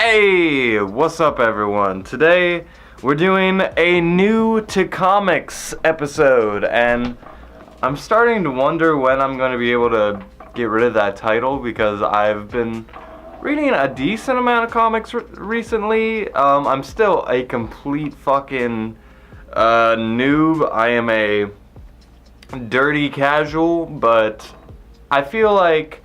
Hey, what's up everyone? Today we're doing a new to comics episode, and I'm starting to wonder when I'm going to be able to get rid of that title because I've been reading a decent amount of comics recently. I'm still a complete fucking noob. I am a dirty casual, but I feel like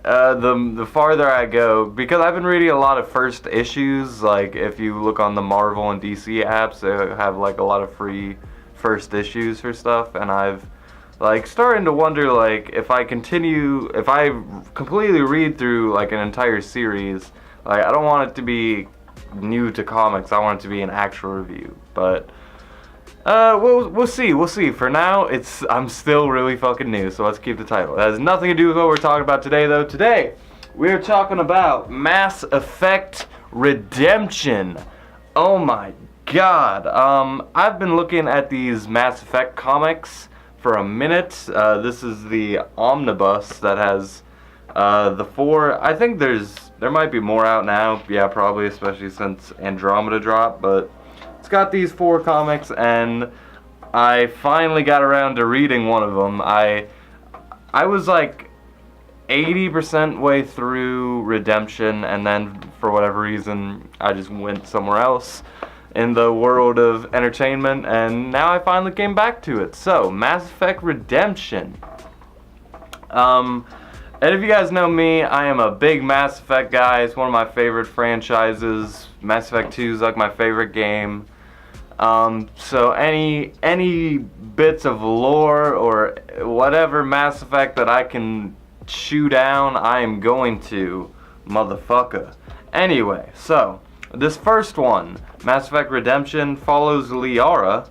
the farther I go, because I've been reading a lot of first issues, like if you look on the Marvel and DC apps, they have like a lot of free first issues for stuff, and I've like starting to wonder like if I completely read through like an entire series, like I don't want it to be new to comics, I want it to be an actual review, but we'll see. For now, I'm still really fucking new, so let's keep the title. It has nothing to do with what we're talking about today, though. Today, we're talking about Mass Effect Redemption. Oh my god. I've been looking at these Mass Effect comics for a minute. This is the omnibus that has the four. I think there might be more out now. Yeah, probably, especially since Andromeda dropped, but it's got these four comics, and I finally got around to reading one of them. I was like 80% way through Redemption, and then for whatever reason I just went somewhere else in the world of entertainment, and now I finally came back to it. So, Mass Effect Redemption. And if you guys know me, I am a big Mass Effect guy. It's one of my favorite franchises. Mass Effect 2 is like my favorite game. So any bits of lore or whatever Mass Effect that I can chew down, I am going to, motherfucker. Anyway, so this first one, Mass Effect Redemption, follows Liara,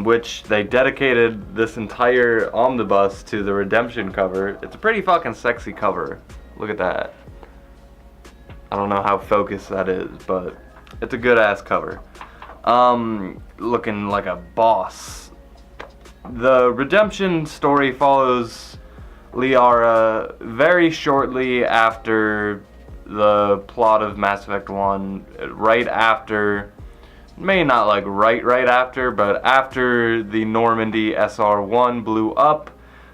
which they dedicated this entire omnibus to the Redemption cover. It's a pretty fucking sexy cover. Look at that. I don't know how focused that is, but it's a good ass cover. Looking like a boss. The Redemption story follows Liara very shortly after the plot of Mass Effect 1, right after, maybe not like right after, but after the Normandy SR-1 blew up,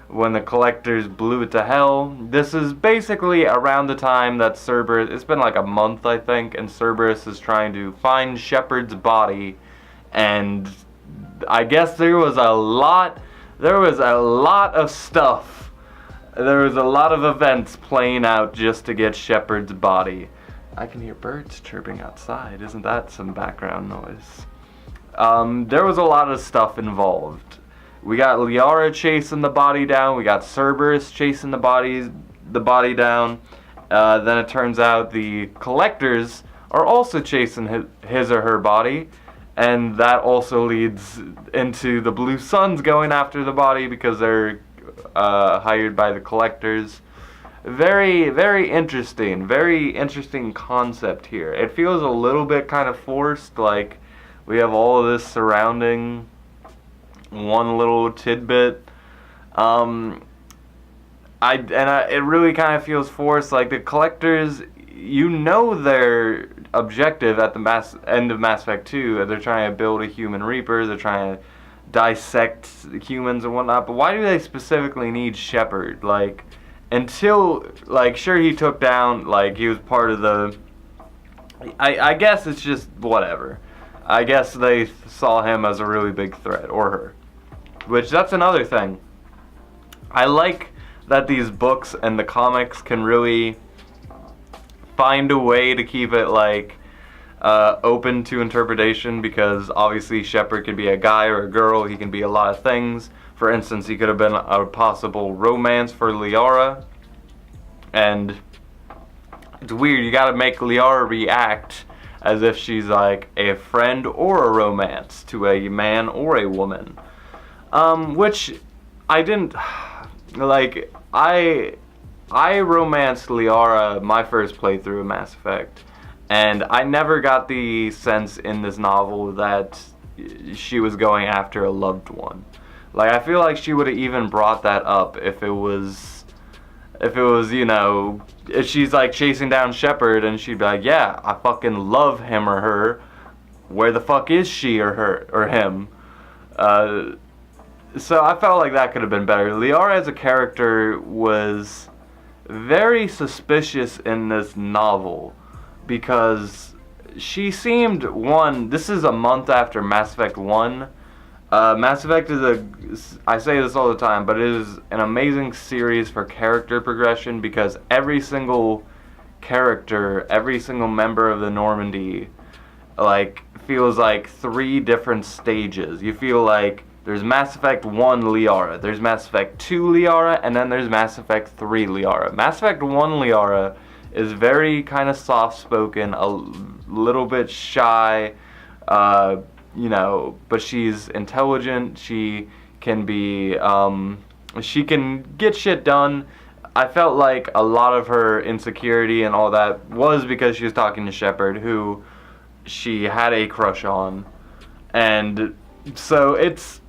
when the Collectors blew it to hell. This is basically around the time that Cerberus, it's been like a month I think, and Cerberus is trying to find Shepard's body, and I guess there was a lot of stuff. There was a lot of events playing out just to get Shepard's body. I can hear birds chirping outside. Isn't that some background noise? There was a lot of stuff involved. We got Liara chasing the body down. We got Cerberus chasing the body down. Then it turns out the Collectors are also chasing his or her body, and that also leads into the Blue Suns going after the body because they're hired by the Collectors. Very interesting concept here. It feels a little bit kind of forced, like we have all of this surrounding one little tidbit. It really kind of feels forced. Like the Collectors, you know their objective at the end of Mass Effect 2. They're trying to build a human Reaper. They're trying to dissect humans and whatnot. But why do they specifically need Shepard? Like, until, like, sure, he took down, like, he was part of the, I guess it's just whatever. I guess they saw him as a really big threat, or her. Which, that's another thing. I like that these books and the comics can really find a way to keep it, like, open to interpretation, because obviously Shepard can be a guy or a girl, he can be a lot of things. For instance, he could have been a possible romance for Liara, and it's weird, you gotta make Liara react as if she's like a friend or a romance to a man or a woman. Which I didn't, like, I romanced Liara my first playthrough of Mass Effect, and I never got the sense in this novel that she was going after a loved one. Like, I feel like she would have even brought that up if it was If it was, you know, if she's like chasing down Shepard and she'd be like, yeah, I fucking love him or her. Where the fuck is she or her or him? So I felt like that could have been better. Liara as a character was very suspicious in this novel because she seemed, this is a month after Mass Effect 1. Mass Effect is I say this all the time, but it is an amazing series for character progression because every single character, every single member of the Normandy, like, feels like 3 different stages. You feel like there's Mass Effect 1 Liara, there's Mass Effect 2 Liara, and then there's Mass Effect 3 Liara. Mass Effect 1 Liara is very kind of soft-spoken, a little bit shy, you know, but she's intelligent, she can be, she can get shit done. I felt like a lot of her insecurity and all that was because she was talking to Shepard, who she had a crush on. And so it's,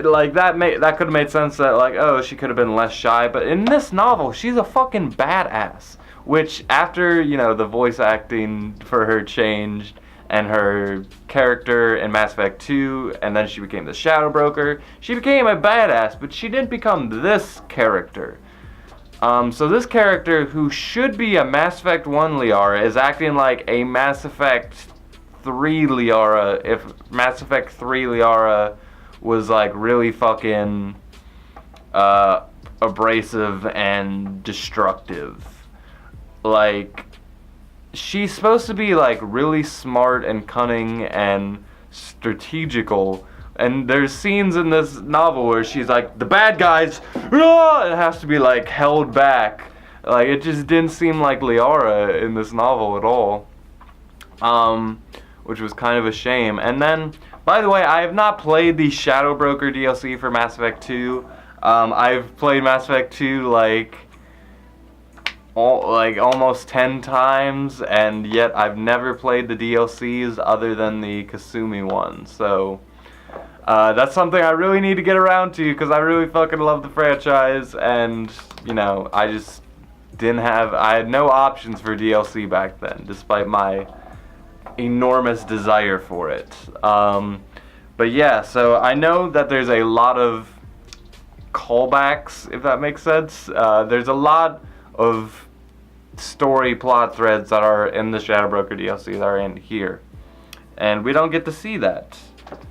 like, that could have made sense that, like, oh, she could have been less shy, but in this novel, she's a fucking badass. Which, after, you know, the voice acting for her changed, and her character in Mass Effect 2, and then she became the Shadow Broker. She became a badass, but she didn't become this character. So this character, who should be a Mass Effect 1 Liara, is acting like a Mass Effect 3 Liara, if Mass Effect 3 Liara was, like, really fucking abrasive and destructive. Like, she's supposed to be, like, really smart and cunning and strategical, and there's scenes in this novel where she's like, the bad guys, it has to be, like, held back. Like, it just didn't seem like Liara in this novel at all, which was kind of a shame. And then, by the way, I have not played the Shadow Broker DLC for Mass Effect 2. I've played Mass Effect 2, like almost 10 times, and yet I've never played the DLCs other than the Kasumi one. So that's something I really need to get around to because I really fucking love the franchise, and you know, I just I had no options for DLC back then, despite my enormous desire for it. But yeah, so I know that there's a lot of callbacks, if that makes sense. There's a lot of story plot threads that are in the Shadow Broker DLC that are in here, and we don't get to see that,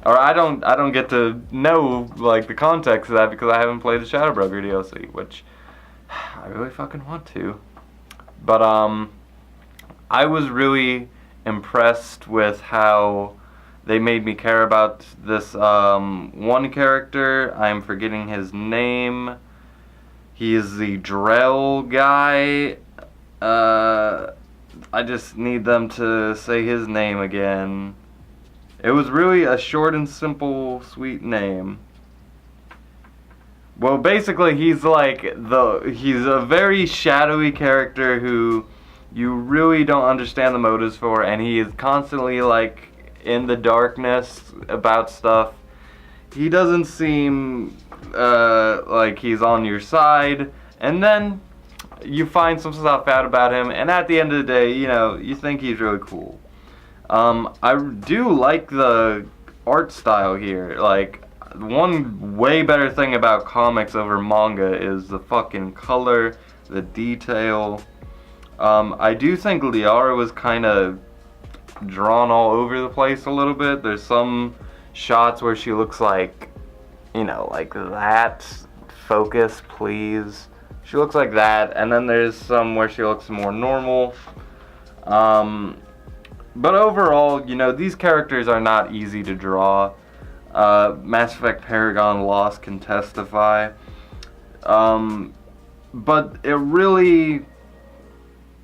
or I don't get to know, like, the context of that because I haven't played the Shadow Broker DLC, which I really fucking want to. But I was really impressed with how they made me care about this one character. I'm forgetting his name. He is the Drell guy. I just need them to say his name again. It was really a short and simple, sweet name. Well, basically, he's like he's a very shadowy character who you really don't understand the motives for, and he is constantly, like, in the darkness about stuff. He doesn't seem like he's on your side, and then you find some stuff out about him, and at the end of the day, you know, you think he's really cool. I do like the art style here. Like, one way better thing about comics over manga is the fucking color, the detail. I do think Liara was kind of drawn all over the place a little bit. There's some shots where she looks like, you know, like that. Focus, please. She looks like that, and then there's some where she looks more normal. But overall, you know, these characters are not easy to draw. Mass Effect Paragon Lost can testify. But it really,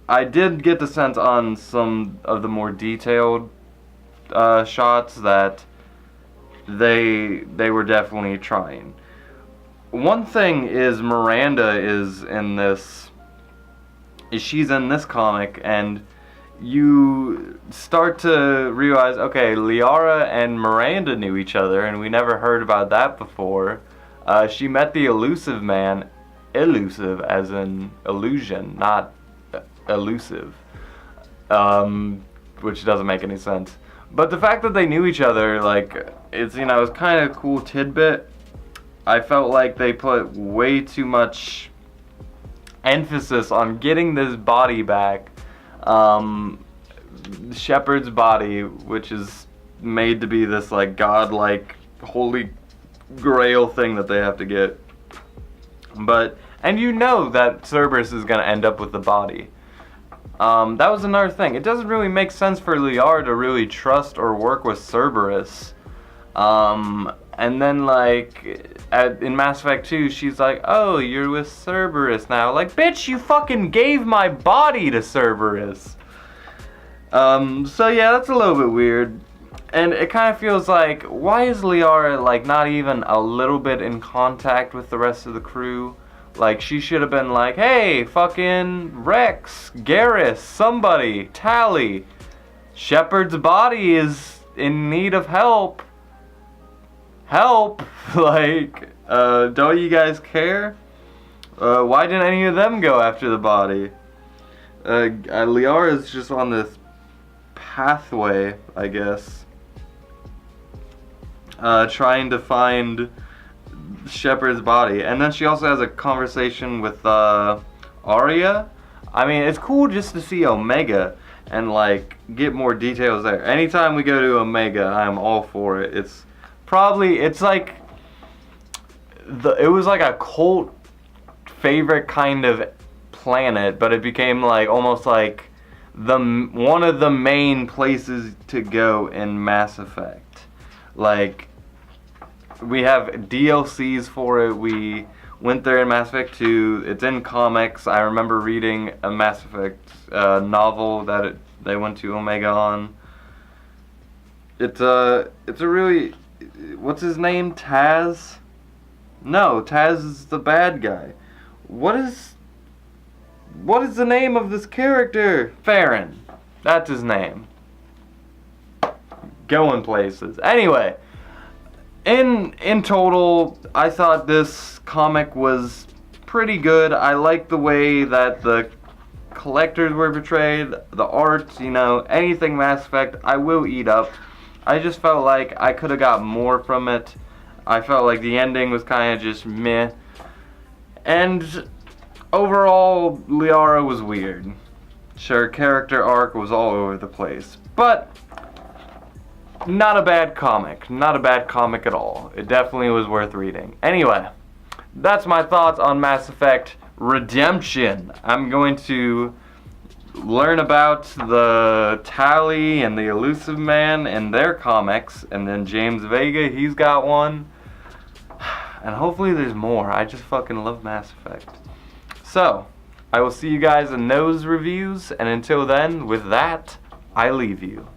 I did get the sense on some of the more detailed shots that they were definitely trying. One thing is Miranda is she's in this comic, and you start to realize, okay, Liara and Miranda knew each other, and we never heard about that before. She met the Elusive Man elusive, as in illusion, not elusive. Which doesn't make any sense. But the fact that they knew each other, like, it's, you know, it's kind of a cool tidbit. I felt like they put way too much emphasis on getting this body back. Shepard's body, which is made to be this, like, godlike, holy grail thing that they have to get. But, and you know that Cerberus is going to end up with the body. That was another thing. It doesn't really make sense for Liara to really trust or work with Cerberus. And then, like, in Mass Effect 2, she's like, oh, you're with Cerberus now. Like, bitch, you fucking gave my body to Cerberus. So yeah, that's a little bit weird. And it kind of feels like, why is Liara, like, not even a little bit in contact with the rest of the crew? Like, she should have been like, hey, fucking Rex, Garrus, somebody, Tally. Shepard's body is in need of help. Help! Like, don't you guys care? Why didn't any of them go after the body? Liara's just on this pathway, I guess. Trying to find Shepard's body, and then she also has a conversation with Arya. I mean, it's cool just to see Omega and, like, get more details there. Anytime we go to Omega, I'm all for it. It's like it was like a cult favorite kind of planet, but it became like almost like one of the main places to go in Mass Effect. Like, we have DLCs for it. We went there in Mass Effect 2. It's in comics. I remember reading a Mass Effect novel that they went to Omega on. It's a really, what's his name? Taz? No, Taz is the bad guy. What is the name of this character? Farron. That's his name. Going places. Anyway, in total, I thought this comic was pretty good. I liked the way that the collectors were portrayed, the art, you know, anything Mass Effect, I will eat up. I just felt like I could have got more from it. I felt like the ending was kind of just meh. And overall, Liara was weird. Sure, character arc was all over the place. But not a bad comic. Not a bad comic at all. It definitely was worth reading. Anyway, that's my thoughts on Mass Effect Redemption. I'm going to learn about the Tally and the Elusive Man and their comics, and then James Vega, he's got one. And hopefully there's more. I just fucking love Mass Effect. So, I will see you guys in those reviews, and until then, with that, I leave you.